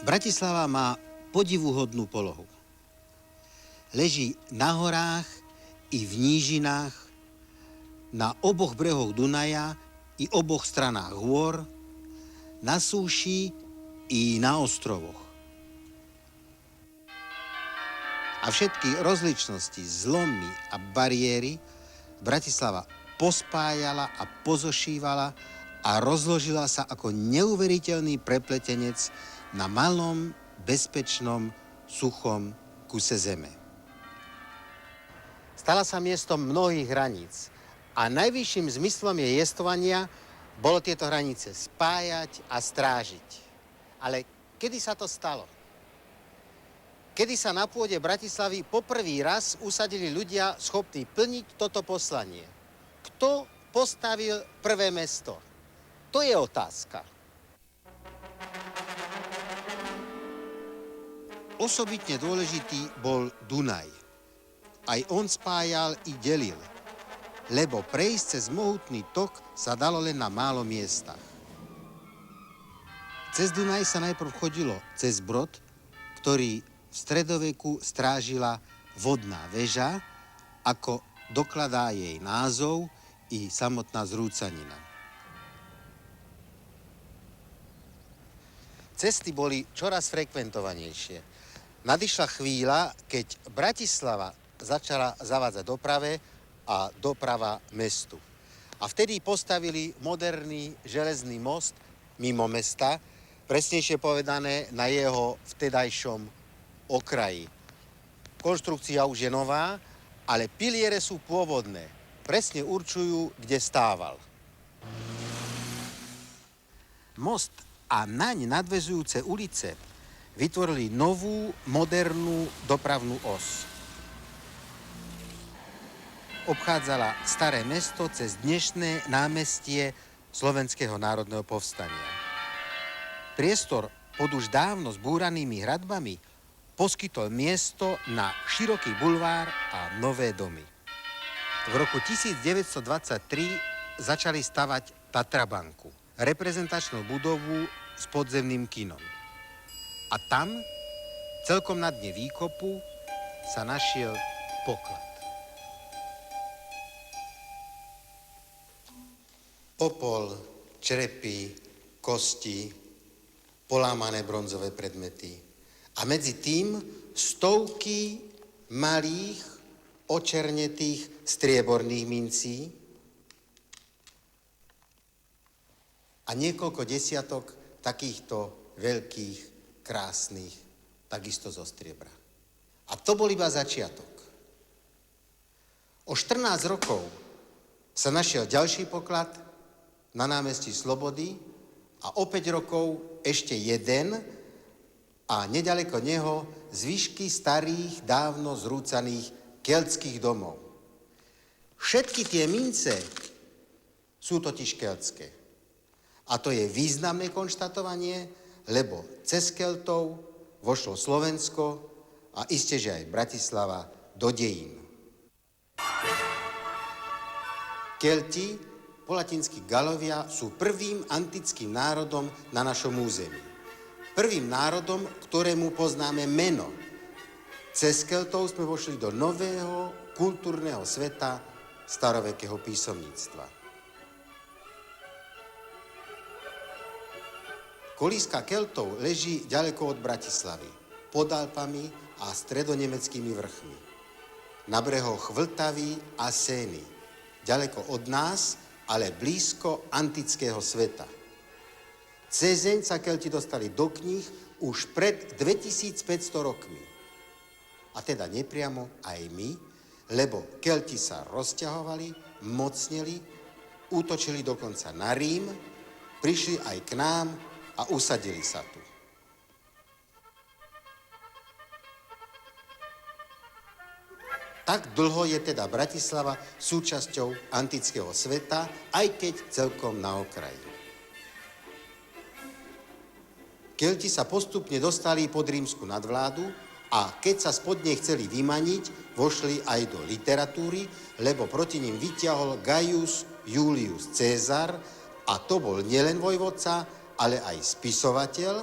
Bratislava má podivuhodnú polohu. Leží na horách i v nížinách, na oboch brehoch Dunaja i oboch stranách hôr, na súši i na ostrovoch. A všetky rozličnosti, zlomy a bariéry Bratislava pospájala a pozošívala a rozložila sa ako neuveriteľný prepletenec na malom, bezpečnom, suchom kuse zeme. Stala sa miestom mnohých hraníc a najvyšším zmyslom jej jestvovania bolo tieto hranice spájať a strážiť. Ale kedy sa to stalo? Kedy sa na pôde Bratislavy poprvý raz usadili ľudia schopní plniť toto poslanie? Kto postavil prvé mesto? To je otázka. Osobitne dôležitý bol Dunaj. Aj on spájal i delil, lebo prejsť cez mohutný tok sa dalo len na málo miestach. Cez Dunaj sa najprv chodilo cez Brod, ktorý v stredoveku strážila vodná väža, ako dokladá jej názov i samotná zrúcanina. Cesty boli čoraz frekventovanejšie. Nadišla chvíľa, keď Bratislava začala zavádzať doprave a doprava mestu. A vtedy postavili moderný železný most mimo mesta, presnejšie povedané na jeho vtedajšom okraji. Konštrukcia už je nová, ale piliere sú pôvodné. Presne určujú, kde stával. Most a naň nadväzujúce ulice vytvorili novú, modernú dopravnú os. Obchádzala staré mesto cez dnešné námestie Slovenského národného povstania. Priestor pod už dávno zbúranými hradbami poskytol miesto na široký bulvár a nové domy. V roku 1923 začali stavať Tatrabanku, reprezentačnú budovu s podzemným kinom. A tam, celkom na dne výkopu, sa našiel poklad. Popol, črepy, kosti, polámané bronzové predmety. A medzi tým stovky malých, očernetých strieborných mincí a niekoľko desiatok takýchto veľkých, krásnych, takisto zo striebra. A to bol iba začiatok. O 14 rokov sa našiel ďalší poklad na námestí Slobody a o 5 rokov ešte jeden a neďaleko neho zvyšky starých, dávno zrúcaných keľtských domov. Všetky tie mince sú totiž keľtské. A to je významné konštatovanie, lebo cez Keľtov vošlo Slovensko a iste, že aj Bratislava do dejín. Keľti, po latinsky Galovia, sú prvým antickým národom na našom území. Prvým národom, ktorému poznáme meno. Cez Keľtov sme vošli do nového kultúrneho sveta starovekého písomníctva. Kolíska Keľtov leží ďaleko od Bratislavy, pod Alpami a stredonemeckými vrchmi. Na brehoch Vltavy a Sény, ďaleko od nás, ale blízko antického sveta. Cezeň sa Keľti dostali do kníh už pred 2500 rokmi. A teda nepriamo aj my, lebo Keľti sa rozťahovali, mocneli, útočili dokonca na Rím, prišli aj k nám a usadili sa tu. Tak dlho je teda Bratislava súčasťou antického sveta, aj keď celkom na okraji. Keľti sa postupne dostali pod rímsku nadvládu a keď sa spod nej chceli vymaniť, vošli aj do literatúry, lebo proti nim vyťahol Gaius Julius Cezar a to bol nielen vojvodca, ale aj spisovateľ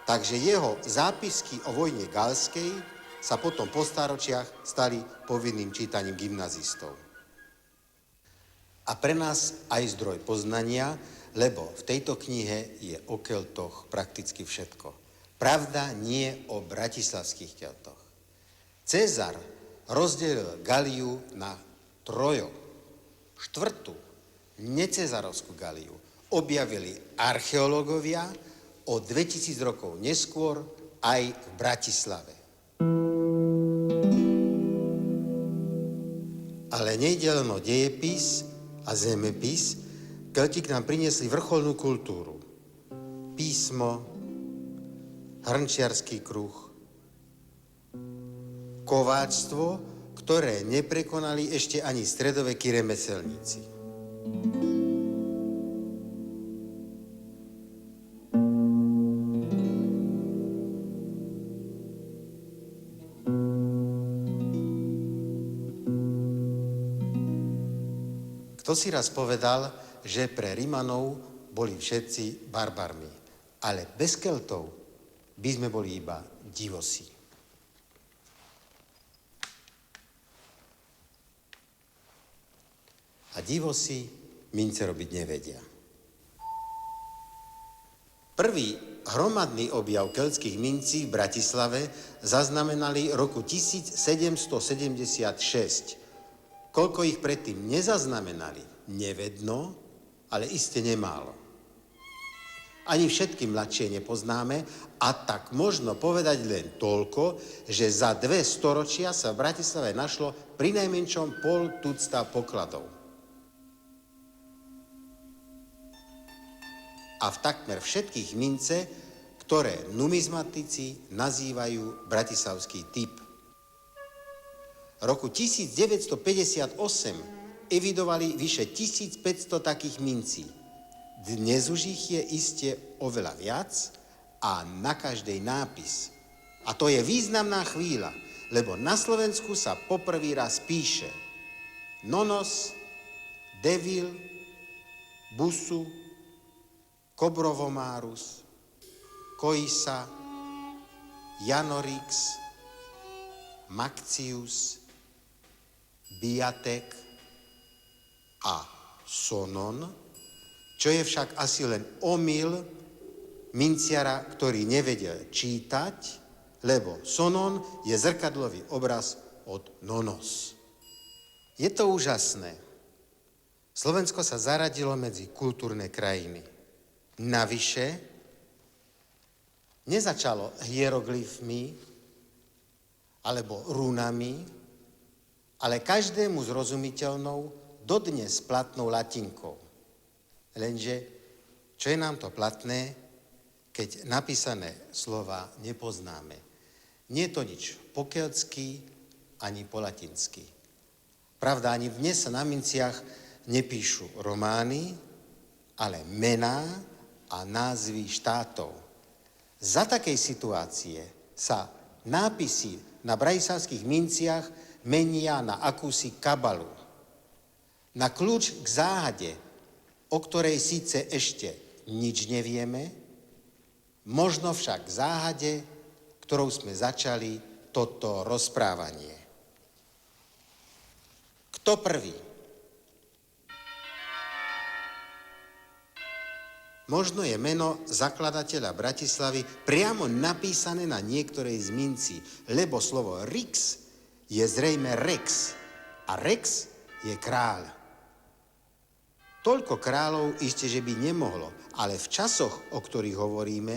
Takže jeho zápisky o vojne galskej sa potom po stáročiach stali povinným čítaním gymnazistov. A pre nás aj zdroj poznania, lebo v tejto knihe je o Keltoch prakticky všetko. Pravda nie o bratislavských Keltoch. Cezar rozdelil Galiu na trojo. Štvrtú, necezarovskú Galiu, objavili archeológovia o 2000 rokov neskôr aj v Bratislave. Ale nejdelno dejepis a zemepis Kelti k nám priniesli vrcholnú kultúru. Písmo, hrnčiarsky kruh, kováčstvo, ktoré neprekonali ešte ani stredovekí remeselníci. Kto si raz povedal, že pre Rimanov boli všetci barbarmi, ale bez Keltov by sme boli iba divosí. A divosí mince robiť nevedia. Prvý hromadný objav keľtských mincí v Bratislave zaznamenali roku 1776. Koľko ich predtým nezaznamenali, nevedno, ale iste nemálo. Ani všetky mladšie nepoznáme a tak možno povedať len toľko, že za 2 storočia sa v Bratislave našlo prinajmenšom 0,5 tucta pokladov. A v takmer všetkých mince, ktoré numizmatici nazývajú bratislavský typ. Roku 1958 evidovali vyše 1500 takých mincí. Dnes už ich je iste oveľa viac a na každej nápis. A to je významná chvíľa, lebo na Slovensku sa poprvý raz píše Nonos, Devil, Busu, Kobrovomárus, Koisa, Janorix, Makcius, Biatek a Sonon, čo je však asi len omyl minciara, ktorý nevedel čítať, lebo Sonon je zrkadlový obraz od Nonos. Je to úžasné. Slovensko sa zaradilo medzi kultúrne krajiny. Navyše nezačalo hieroglyfmi alebo runami, ale každému zrozumiteľnou, dodnes platnou latinkou. Lenže, čo je nám to platné, keď napísané slova nepoznáme? Nie je to nič po keľtsky, ani po latinsky. Pravda, ani dnes sa na minciach nepíšu romány, ale mená a názvy štátov. Za takej situácie sa nápisy na bratislavských minciach menia na akúsi kabalu. Na kľúč k záhade, o ktorej síce ešte nič nevieme, možno však k záhade, ktorou sme začali toto rozprávanie. Kto prvý? Možno je meno zakladateľa Bratislavy priamo napísané na niektorej z mincí, lebo slovo Rix je zrejme Rex a Rex je kráľ. Toľko kráľov isté, že by nemohlo, ale v časoch, o ktorých hovoríme,